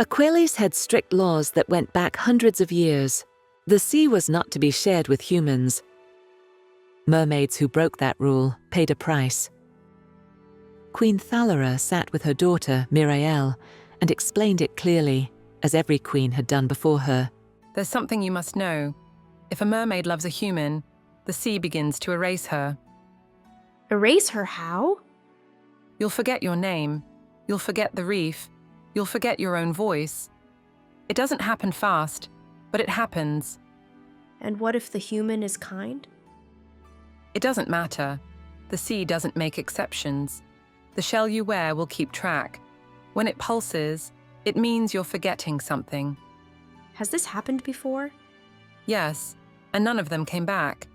Aquallis had strict laws that went back hundreds of years. The sea was not to be shared with humans. Mermaids who broke that rule paid a price. Queen Thalera sat with her daughter, Mirael, and explained it clearly, as every queen had done before her. There's something you must know. If a mermaid loves a human, the sea begins to erase her. Erase her how? You'll forget your name. You'll forget the reef. You'll forget your own voice. It doesn't happen fast, but it happens. And what if the human is kind? It doesn't matter. The sea doesn't make exceptions. The shell you wear will keep track. When it pulses, it means you're forgetting something. Has this happened before? Yes, and none of them came back.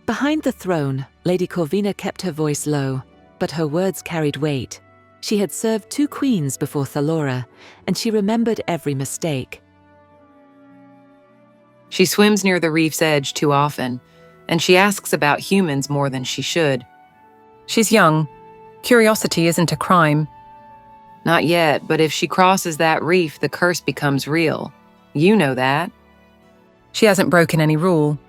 Behind the throne, Lady Corvina kept her voice low, but her words carried weight. She had served 2 queens before Thalera, and she remembered every mistake. She swims near the reef's edge too often, and she asks about humans more than she should. She's young. Curiosity isn't a crime. Not yet, but if she crosses that reef, the curse becomes real. You know that. She hasn't broken any rule.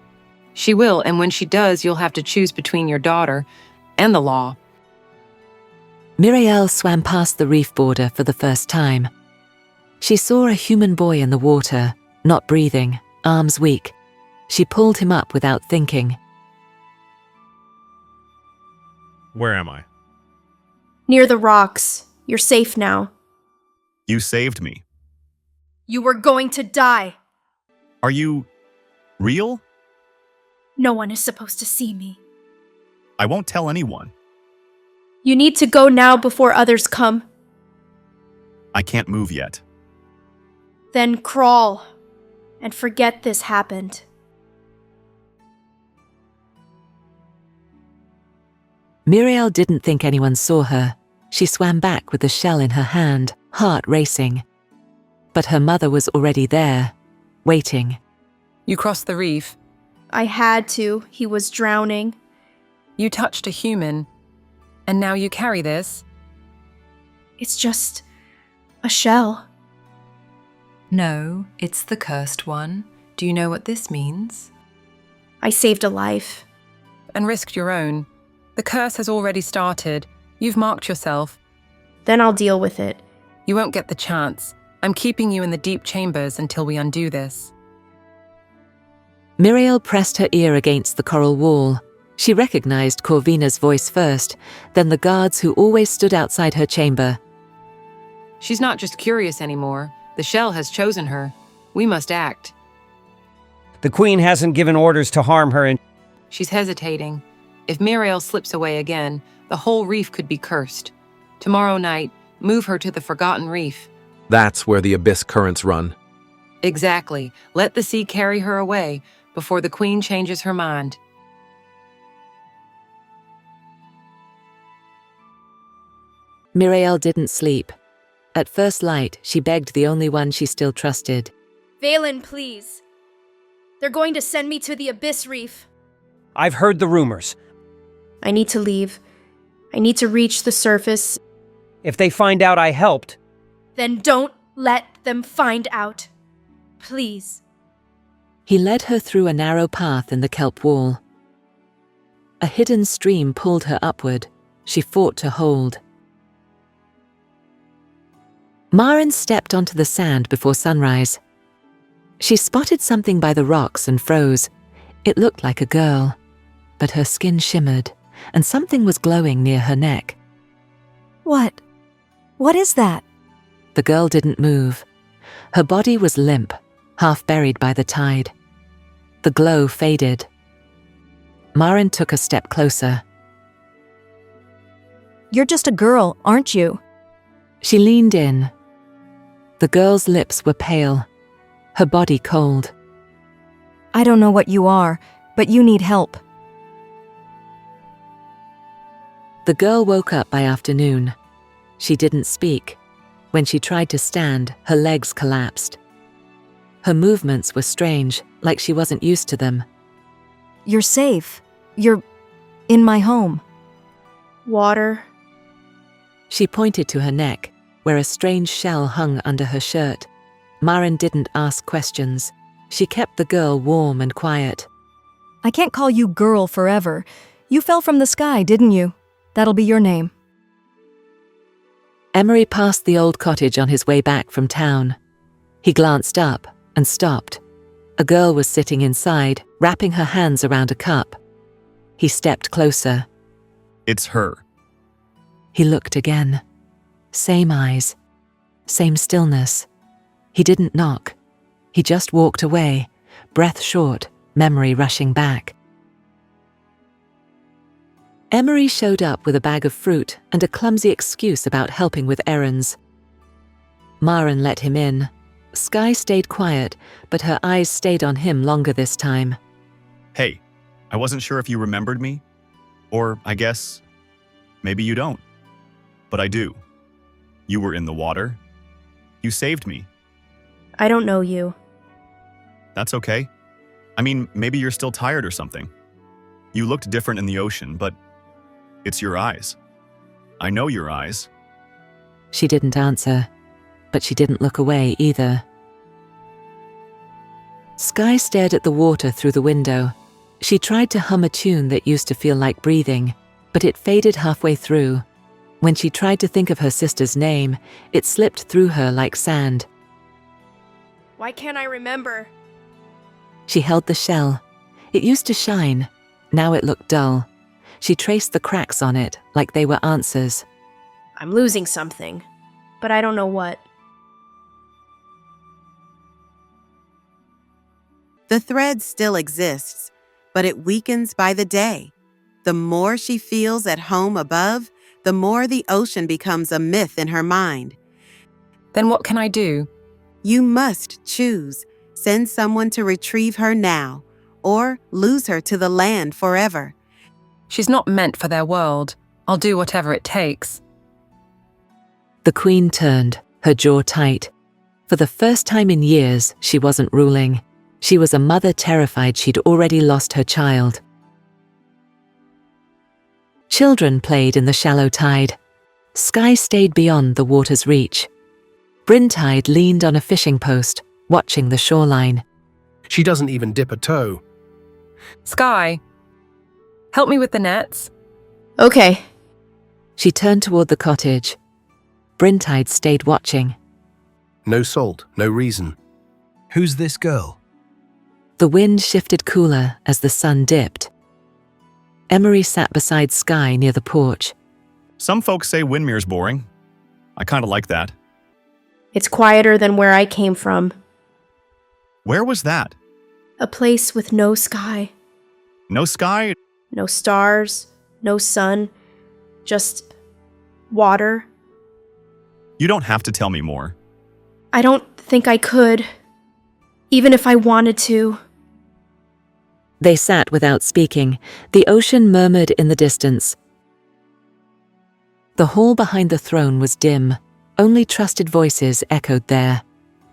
She will, and when she does, you'll have to choose between your daughter and the law. Mirael swam past the reef border for the first time. She saw a human boy in the water, not breathing, arms weak. She pulled him up without thinking. Where am I? Near the rocks. You're safe now. You saved me. You were going to die. Are you real? No one is supposed to see me. I won't tell anyone. You need to go now before others come. I can't move yet. Then crawl and forget this happened. Mirael didn't think anyone saw her. She swam back with the shell in her hand, heart racing. But her mother was already there, waiting. You crossed the reef. I had to. He was drowning. You touched a human. And now you carry this. It's just a shell. No, it's the cursed one. Do you know what this means? I saved a life. And risked your own. The curse has already started. You've marked yourself. Then I'll deal with it. You won't get the chance. I'm keeping you in the deep chambers until we undo this. Mirael pressed her ear against the coral wall. She recognized Corvina's voice first, then the guards who always stood outside her chamber. She's not just curious anymore. The shell has chosen her. We must act. The queen hasn't given orders to harm her and She's hesitating. If Mirael slips away again, the whole reef could be cursed. Tomorrow night, move her to the Forgotten Reef. That's where the abyss currents run. Exactly. Let the sea carry her away before the queen changes her mind. Mirael didn't sleep. At first light, she begged the only one she still trusted. Valen, please. They're going to send me to the Abyss Reef. I've heard the rumors. I need to leave. I need to reach the surface. If they find out I helped, Then don't let them find out. Please. He led her through a narrow path in the kelp wall. A hidden stream pulled her upward. She fought to hold. Maren stepped onto the sand before sunrise. She spotted something by the rocks and froze. It looked like a girl, but her skin shimmered, and something was glowing near her neck. What? What is that? The girl didn't move. Her body was limp, half buried by the tide. The glow faded. Maren took a step closer. You're just a girl, aren't you? She leaned in. The girl's lips were pale, her body cold. I don't know what you are, but you need help. The girl woke up by afternoon. She didn't speak. When she tried to stand, her legs collapsed. Her movements were strange, like she wasn't used to them. You're safe. You're in my home. Water. She pointed to her neck. where a strange shell hung under her shirt. Maren didn't ask questions. She kept the girl warm and quiet. I can't call you girl forever. You fell from the sky, didn't you? That'll be your name. Emery passed the old cottage on his way back from town. He glanced up and stopped. A girl was sitting inside, wrapping her hands around a cup. He stepped closer. It's her. He looked again. Same eyes. Same stillness. He didn't knock. He just walked away, breath short, memory rushing back. Emery showed up with a bag of fruit and a clumsy excuse about helping with errands. Maren let him in. Sky stayed quiet, but her eyes stayed on him longer this time. Hey, I wasn't sure if you remembered me. Or, I guess, maybe you don't. But I do. You were in the water. You saved me. I don't know you. That's okay. I mean, maybe you're still tired or something. You looked different in the ocean, but it's your eyes. I know your eyes. She didn't answer, but she didn't look away either. Sky stared at the water through the window. She tried to hum a tune that used to feel like breathing, but it faded halfway through. When she tried to think of her sister's name, it slipped through her like sand. Why can't I remember? She held the shell. It used to shine. Now it looked dull. She traced the cracks on it like they were answers. I'm losing something, but I don't know what. The thread still exists, but it weakens by the day. The more she feels at home above, the more the ocean becomes a myth in her mind. Then what can I do? You must choose. Send someone to retrieve her now, or lose her to the land forever. She's not meant for their world. I'll do whatever it takes. The queen turned, her jaw tight. For the first time in years, she wasn't ruling. She was a mother terrified she'd already lost her child. Children played in the shallow tide. Sky stayed beyond the water's reach. Brintide leaned on a fishing post, watching the shoreline. She doesn't even dip a toe. Sky, help me with the nets. Okay. She turned toward the cottage. Brintide stayed watching. No salt, no reason. Who's this girl? The wind shifted cooler as the sun dipped. Emery sat beside Sky near the porch. Some folks say Windmere's boring. I kind of like that. It's quieter than where I came from. Where was that? A place with no sky. No sky? No stars. No sun. Just water. You don't have to tell me more. I don't think I could. Even if I wanted to. They sat without speaking. The ocean murmured in the distance. The hall behind the throne was dim. Only trusted voices echoed there.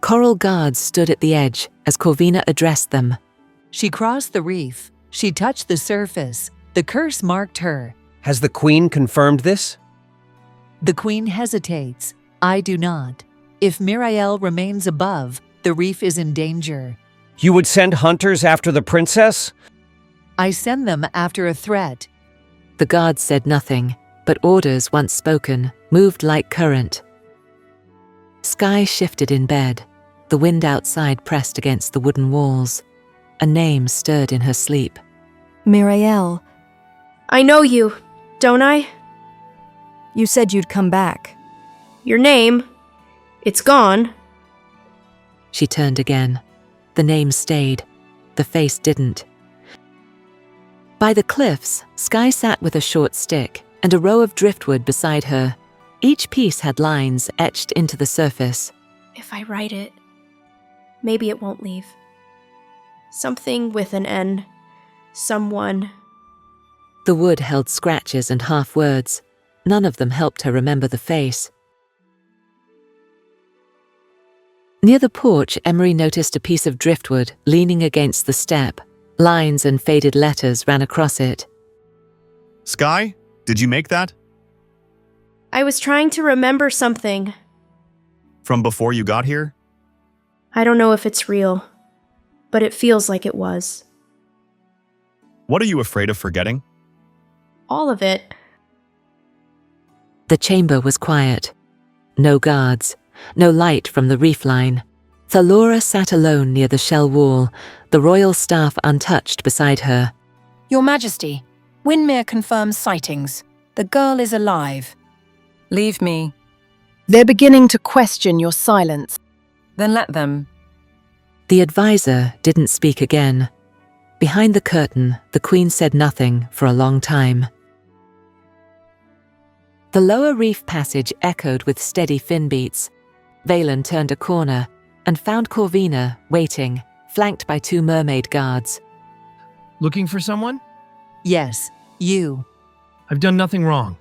Coral guards stood at the edge as Corvina addressed them. She crossed the reef. She touched the surface. The curse marked her. Has the queen confirmed this? The queen hesitates. I do not. If Mirael remains above, the reef is in danger. You would send hunters after the princess? I send them after a threat. The guards said nothing, but orders once spoken moved like current. Sky shifted in bed. The wind outside pressed against the wooden walls. A name stirred in her sleep. Mirael. I know you, don't I? You said you'd come back. Your name. It's gone. She turned again. The name stayed. The face didn't. By the cliffs, Sky sat with a short stick and a row of driftwood beside her. Each piece had lines etched into the surface. If I write it, maybe it won't leave. Something with an N. Someone. The wood held scratches and half words. None of them helped her remember the face. Near the porch, Emery noticed a piece of driftwood leaning against the step. Lines and faded letters ran across it. Sky, did you make that? I was trying to remember something. From before you got here? I don't know if it's real, but it feels like it was. What are you afraid of forgetting? All of it. The chamber was quiet. No guards, no light from the reef line. Thalora sat alone near the shell wall, the royal staff untouched beside her. Your Majesty, Windmere confirms sightings. The girl is alive. Leave me. They're beginning to question your silence. Then let them. The advisor didn't speak again. Behind the curtain, the Queen said nothing for a long time. The lower reef passage echoed with steady fin beats. Valen turned a corner and found Corvina waiting, flanked by 2 mermaid guards. Looking for someone? Yes, you. I've done nothing wrong.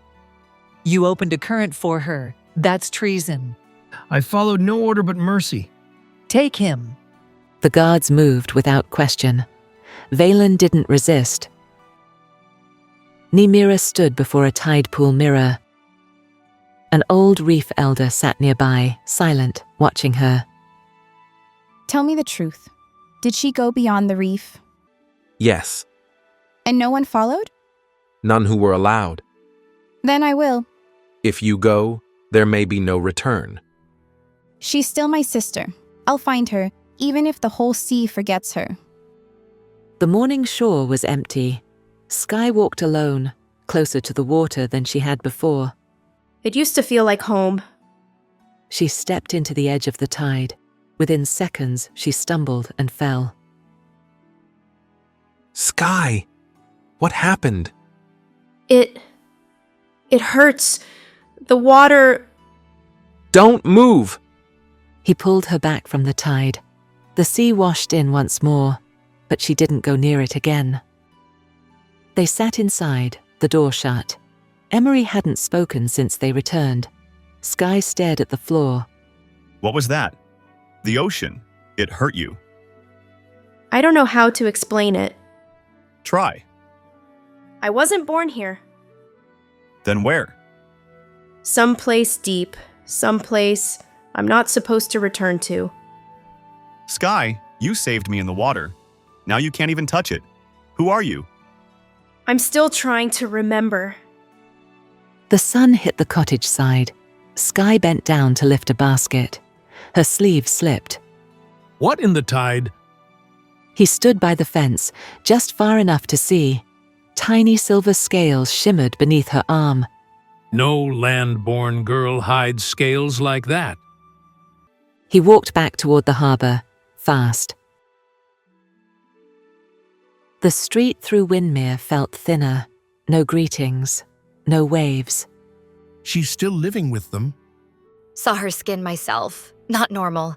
You opened a current for her. That's treason. I followed no order but mercy. Take him. The guards moved without question. Valen didn't resist. Nimira stood before a tide pool mirror. An old reef elder sat nearby, silent, watching her. Tell me the truth. Did she go beyond the reef? Yes. And no one followed? None who were allowed. Then I will. If you go, there may be no return. She's still my sister. I'll find her, even if the whole sea forgets her. The morning shore was empty. Sky walked alone, closer to the water than she had before. It used to feel like home. She stepped into the edge of the tide. Within seconds, she stumbled and fell. Sky! What happened? It hurts. The water... Don't move! He pulled her back from the tide. The sea washed in once more, but she didn't go near it again. They sat inside, the door shut. Emery hadn't spoken since they returned. Sky stared at the floor. What was that? The ocean. It hurt you. I don't know how to explain it. Try. I wasn't born here. Then where? Someplace deep. Someplace I'm not supposed to return to. Sky, you saved me in the water. Now you can't even touch it. Who are you? I'm still trying to remember. The sun hit the cottage side. Sky bent down to lift a basket. Her sleeve slipped. What in the tide? He stood by the fence, just far enough to see. Tiny silver scales shimmered beneath her arm. No land-born girl hides scales like that. He walked back toward the harbor, fast. The street through Windmere felt thinner. No greetings, no waves. She's still living with them. Saw her skin myself. Not normal.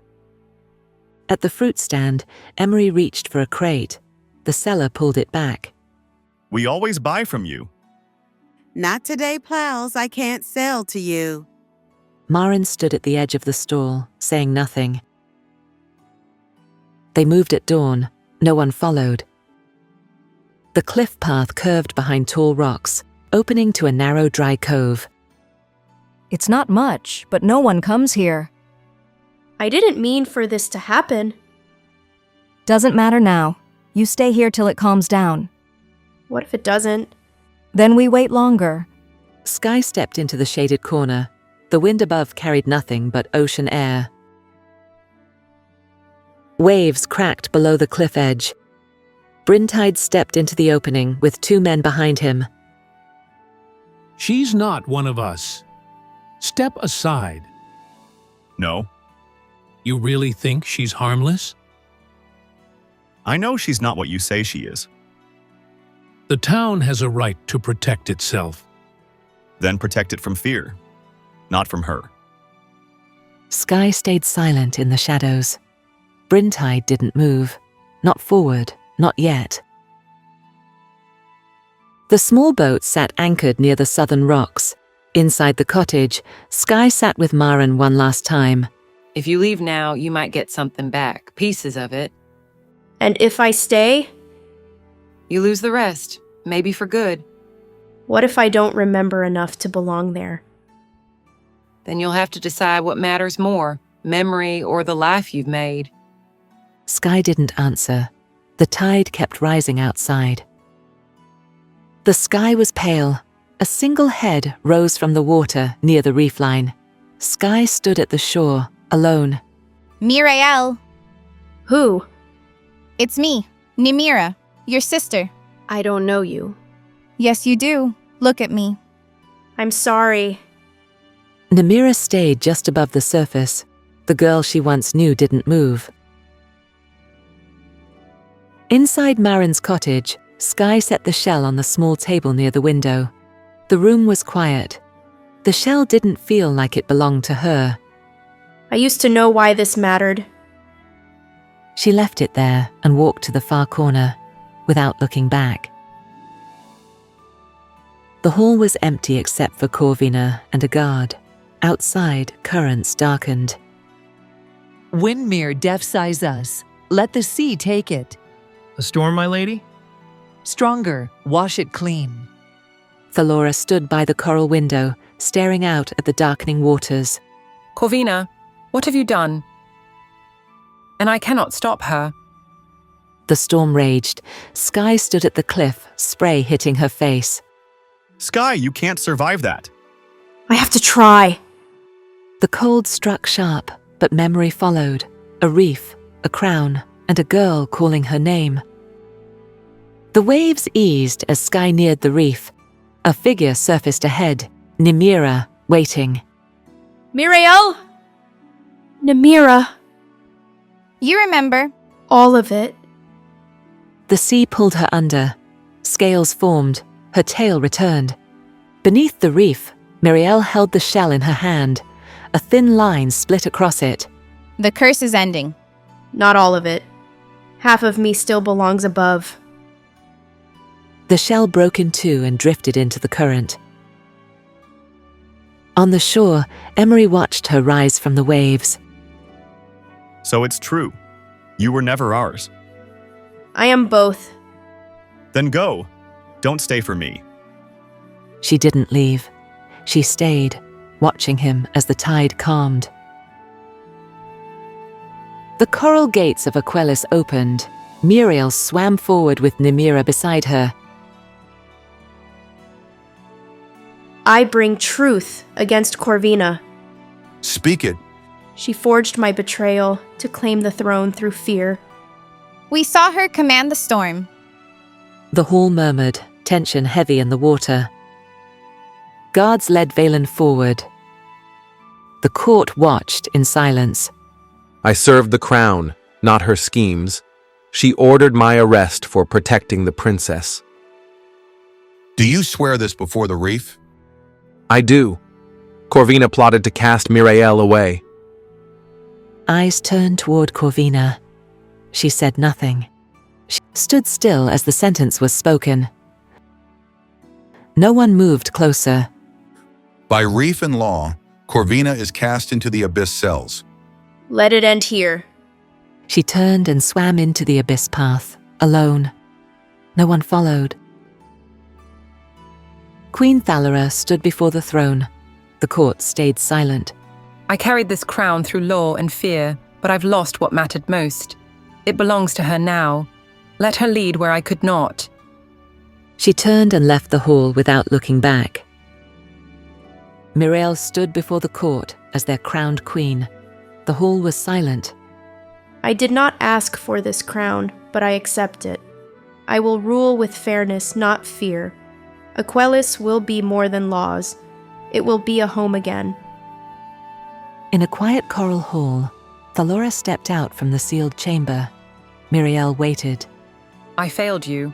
At the fruit stand, Emery reached for a crate. The seller pulled it back. We always buy from you. Not today, plows. I can't sell to you. Marin stood at the edge of the stall, saying nothing. They moved at dawn. No one followed. The cliff path curved behind tall rocks, opening to a narrow, dry cove. It's not much, but no one comes here. I didn't mean for this to happen. Doesn't matter now. You stay here till it calms down. What if it doesn't? Then we wait longer. Sky stepped into the shaded corner. The wind above carried nothing but ocean air. Waves cracked below the cliff edge. Brintide stepped into the opening with 2 men behind him. She's not one of us. Step aside. No. You really think she's harmless? I know she's not what you say she is. The town has a right to protect itself. Then protect it from fear, not from her. Sky stayed silent in the shadows. Brintide didn't move. Not forward, not yet. The small boat sat anchored near the southern rocks. Inside the cottage, Sky sat with Marin one last time. If you leave now, you might get something back, pieces of it. And if I stay? You lose the rest, maybe for good. What if I don't remember enough to belong there? Then you'll have to decide what matters more, memory, or the laugh you've made. Sky didn't answer. The tide kept rising outside. The sky was pale. A single head rose from the water near the reef line. Sky stood at the shore, alone. Mirael! Who? It's me, Nimira, your sister. I don't know you. Yes, you do. Look at me. I'm sorry. Nimira stayed just above the surface. The girl she once knew didn't move. Inside Marin's cottage, Sky set the shell on the small table near the window. The room was quiet. The shell didn't feel like it belonged to her. I used to know why this mattered. She left it there and walked to the far corner, without looking back. The hall was empty except for Corvina and a guard. Outside, currents darkened. Windmere defies us. Let the sea take it. A storm, my lady? Stronger, wash it clean. Thalora stood by the coral window, staring out at the darkening waters. Corvina, what have you done? And I cannot stop her. The storm raged. Sky stood at the cliff, spray hitting her face. Sky, you can't survive that. I have to try. The cold struck sharp, but memory followed. A reef, a crown, and a girl calling her name. The waves eased as Sky neared the reef. A figure surfaced ahead, Nimira, waiting. Mirael? Nimira. You remember. All of it. The sea pulled her under. Scales formed. Her tail returned. Beneath the reef, Mirael held the shell in her hand. A thin line split across it. The curse is ending. Not all of it. Half of me still belongs above. The shell broke in two and drifted into the current. On the shore, Emery watched her rise from the waves. So it's true. You were never ours. I am both. Then go. Don't stay for me. She didn't leave. She stayed, watching him as the tide calmed. The coral gates of Aquallis opened. Mirael swam forward with Nimira beside her. I bring truth against Corvina. Speak it. She forged my betrayal to claim the throne through fear. We saw her command the storm. The hall murmured, tension heavy in the water. Guards led Valen forward. The court watched in silence. I served the crown, not her schemes. She ordered my arrest for protecting the princess. Do you swear this before the reef? I do. Corvina plotted to cast Mirael away. Eyes turned toward Corvina. She said nothing. She stood still as the sentence was spoken. No one moved closer. By reef and law, Corvina is cast into the abyss cells. Let it end here. She turned and swam into the abyss path, alone. No one followed. Queen Thalora stood before the throne. The court stayed silent. I carried this crown through law and fear, but I've lost what mattered most. It belongs to her now. Let her lead where I could not. She turned and left the hall without looking back. Mirael stood before the court as their crowned queen. The hall was silent. I did not ask for this crown, but I accept it. I will rule with fairness, not fear. Aquallis will be more than laws. It will be a home again. In a quiet coral hall, Thalora stepped out from the sealed chamber. Mirael waited. I failed you.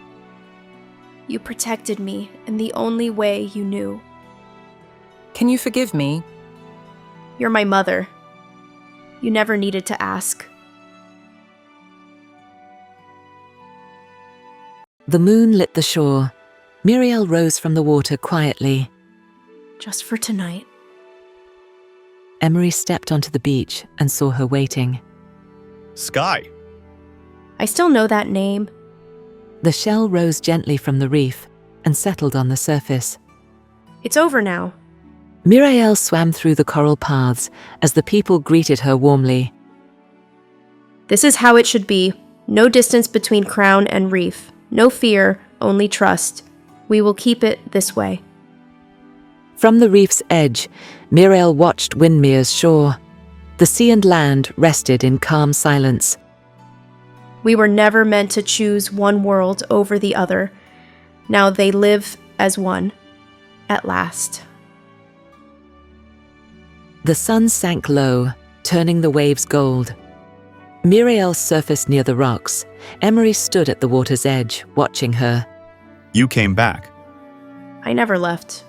You protected me in the only way you knew. Can you forgive me? You're my mother. You never needed to ask. The moon lit the shore. Mirael rose from the water quietly. Just for tonight. Emery stepped onto the beach and saw her waiting. Sky. I still know that name. The shell rose gently from the reef and settled on the surface. It's over now. Mirael swam through the coral paths as the people greeted her warmly. This is how it should be. No distance between crown and reef. No fear, only trust. We will keep it this way. From the reef's edge, Mirael watched Windmere's shore. The sea and land rested in calm silence. We were never meant to choose one world over the other. Now they live as one, at last. The sun sank low, turning the waves gold. Mirael surfaced near the rocks. Emery stood at the water's edge, watching her. You came back. I never left.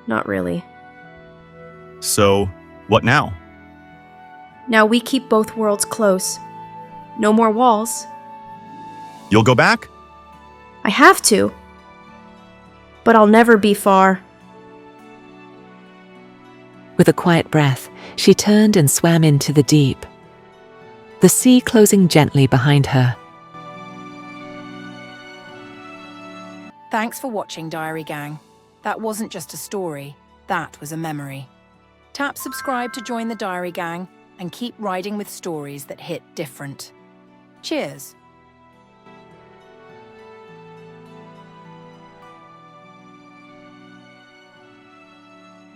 Not really. So, what now? Now we keep both worlds close. No more walls. You'll go back? I have to. But I'll never be far. With a quiet breath, she turned and swam into the deep, the sea closing gently behind her. Thanks for watching, Diary Gang. That wasn't just a story, that was a memory. Tap subscribe to join the Diary Gang and keep riding with stories that hit different. Cheers!